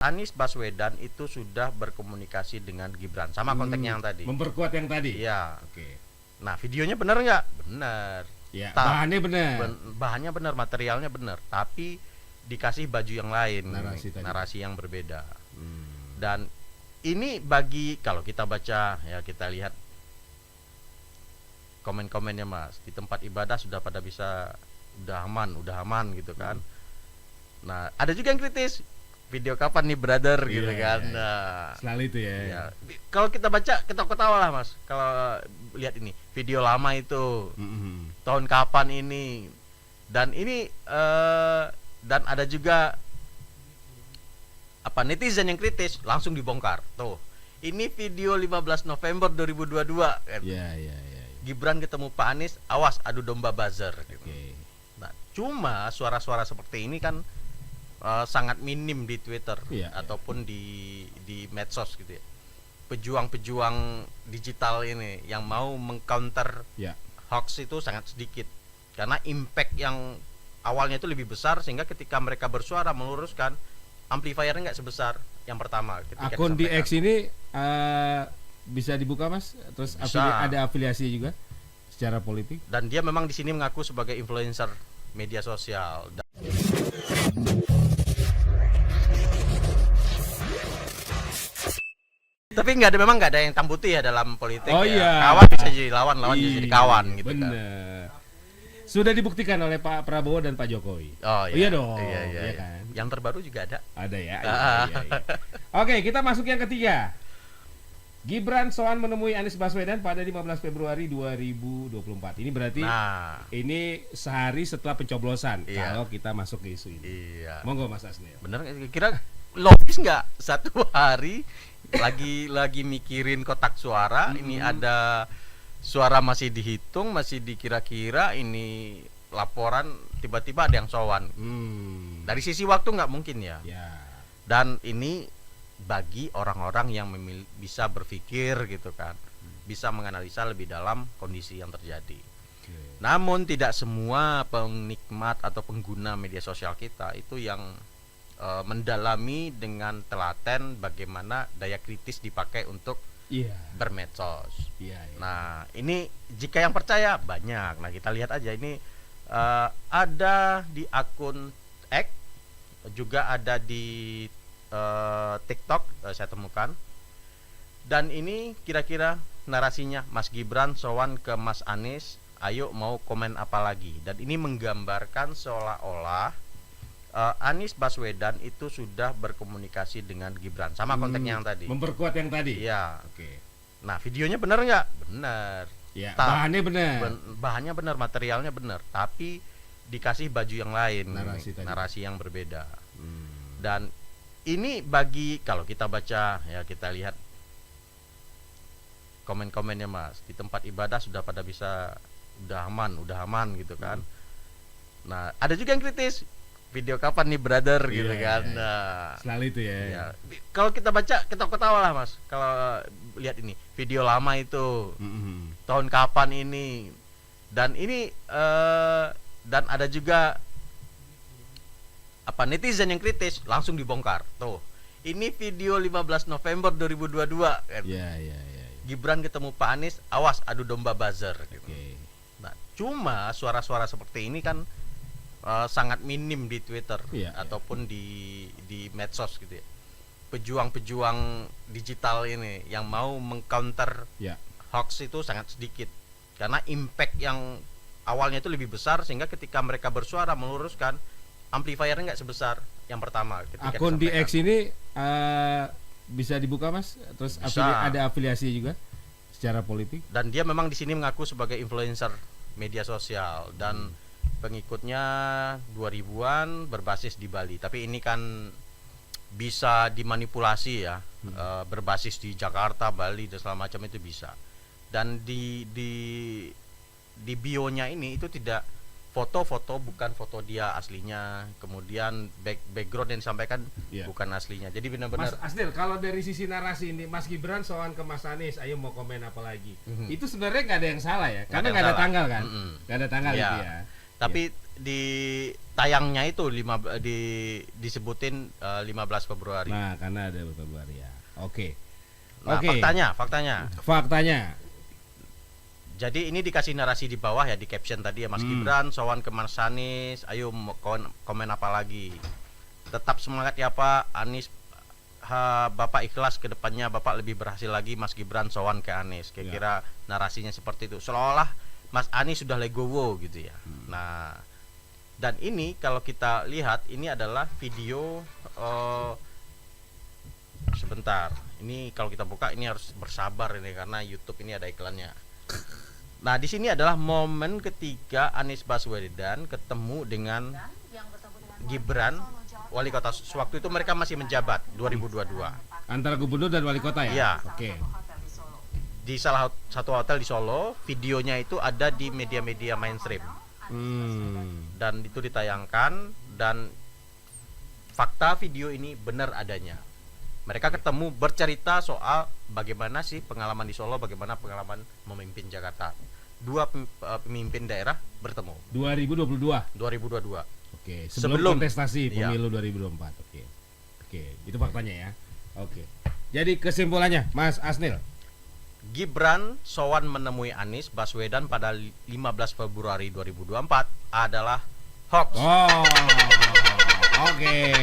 Anies Baswedan itu sudah berkomunikasi dengan Gibran sama konteksnya yang tadi. Memperkuat yang tadi. Iya. Oke. Nah, videonya benar nggak? Benar. Ya, bahannya benar. Bahannya benar, materialnya benar, tapi dikasih baju yang lain, narasi yang berbeda. Dan ini bagi kalau kita baca ya, kita lihat komen-komennya Mas, di tempat ibadah sudah pada bisa udah aman gitu kan. Nah, ada juga yang kritis. Video kapan nih brother gitu kan. Nah, selalu itu ya. Kalau kita baca ketawa-ketawa lah Mas. Kalau lihat ini video lama itu tahun kapan ini, dan ini dan ada juga netizen yang kritis langsung dibongkar. Tuh, ini video 15 November 2022 kan. Gibran ketemu Pak Anies, awas adu domba buzzer gitu. Nah, cuma suara-suara seperti ini kan sangat minim di Twitter ataupun di medsos gitu ya. Pejuang-pejuang digital ini yang mau mengcounter hoax itu sangat sedikit, karena impact yang awalnya itu lebih besar, sehingga ketika mereka bersuara meluruskan, amplifiernya nggak sebesar yang pertama. Akun di X ini bisa dibuka Mas, terus ada afiliasi juga secara politik, dan dia memang di sini mengaku sebagai influencer media sosial. Tapi memang nggak ada yang hitam putih ya dalam politik. Kawan bisa jadi lawan bisa jadi kawan gitu. Bener. Kan. Sudah dibuktikan oleh Pak Prabowo dan Pak Jokowi. Iya dong. Iya kan. Yang terbaru juga ada. Ada ya. Oke, kita masuk yang ketiga. Gibran soan menemui Anies Baswedan pada 15 Februari 2024. Ini berarti ini sehari setelah pencoblosan kalau kita masuk ke isu ini. Monggo Mas Asnil. Bener, kira logis nggak satu hari lagi mikirin kotak suara, ini ada suara masih dihitung, masih dikira-kira, ini laporan tiba-tiba ada yang sowan. Dari sisi waktu nggak mungkin ya. Dan ini bagi orang-orang yang bisa berpikir gitu kan, bisa menganalisa lebih dalam kondisi yang terjadi. Namun tidak semua penikmat atau pengguna media sosial kita itu yang mendalami dengan telaten bagaimana daya kritis dipakai untuk bermedsos. Nah, ini jika yang percaya banyak. Nah, kita lihat aja ini ada di akun X, juga ada di TikTok saya temukan. Dan ini kira-kira narasinya, Mas Gibran sowan ke Mas Anies, ayo mau komen apa lagi. Dan ini menggambarkan seolah-olah Anies Baswedan itu sudah berkomunikasi dengan Gibran sama konteksnya yang tadi. Memperkuat yang tadi. Iya. Nah, videonya benar nggak? Benar. Bahannya benar. Bahannya benar, materialnya benar, tapi dikasih baju yang lain, narasi yang berbeda. Dan ini bagi kalau kita baca ya, kita lihat komen-komennya Mas, di tempat ibadah sudah pada bisa udah aman gitu kan. Nah, ada juga yang kritis. Video kapan nih brother gitu kan. Nah, selalu itu ya. Kalau kita baca ketawa-ketawa lah Mas. Kalau lihat ini video lama itu tahun kapan ini, dan ini dan ada juga netizen yang kritis langsung dibongkar. Tuh, ini video 15 November 2022 kan. Gibran ketemu Pak Anies, awas adu domba buzzer gitu. Nah, cuma suara-suara seperti ini kan sangat minim di Twitter ataupun di medsos gitu ya. Pejuang-pejuang digital ini yang mau mengcounter hoax itu sangat sedikit, karena impact yang awalnya itu lebih besar, sehingga ketika mereka bersuara meluruskan, amplifiernya nggak sebesar yang pertama. Akun di X ini bisa dibuka Mas, terus ada afiliasi juga secara politik, dan dia memang di sini mengaku sebagai influencer media sosial, dan pengikutnya 2000-an, berbasis di Bali. Tapi ini kan bisa dimanipulasi ya, berbasis di Jakarta, Bali dan segala macam itu bisa. Dan di bio-nya ini itu tidak foto-foto, bukan foto dia aslinya, kemudian background yang disampaikan bukan aslinya. Jadi benar-benar Mas Asnil, kalau dari sisi narasi ini, Mas Gibran soal ke Mas Anies, ayo mau komen apa lagi, itu sebenarnya nggak ada yang salah ya, karena nggak ada tanggal kan, nggak ada tanggal itu ya. Tapi di tayangnya itu disebutin 15 Februari. Nah, karena ada Februari ya. Oke. Nah, faktanya. Jadi ini dikasih narasi di bawah ya, di caption tadi ya, Mas Gibran sowan ke Mas Anies, ayo komen apa lagi. Tetap semangat ya Pak Anies, Bapak ikhlas ke depannya, Bapak lebih berhasil lagi, Mas Gibran sowan ke Anies. Kira-kira narasinya seperti itu. Seolah-olah Mas Anies sudah legowo gitu ya. Nah, dan ini kalau kita lihat ini adalah video sebentar. Ini kalau kita buka ini harus bersabar ini karena YouTube ini ada iklannya. Nah, di sini adalah momen ketika Anies Baswedan ketemu dengan Gibran, wali kota. Waktu itu mereka masih menjabat 2022. Antara gubernur dan wali kota ya? Iya. Oke. Di salah satu hotel di Solo, videonya itu ada di media-media mainstream. Dan itu ditayangkan, dan fakta video ini benar adanya. Mereka ketemu bercerita soal bagaimana sih pengalaman di Solo, bagaimana pengalaman memimpin Jakarta. Dua pemimpin daerah bertemu 2022. Oke, sebelum kontestasi pemilu 2024. Oke, itu faktanya ya. Oke. Jadi kesimpulannya, Mas Asnil, Gibran sowan menemui Anies Baswedan pada 15 Februari 2024 adalah hoax. Oke.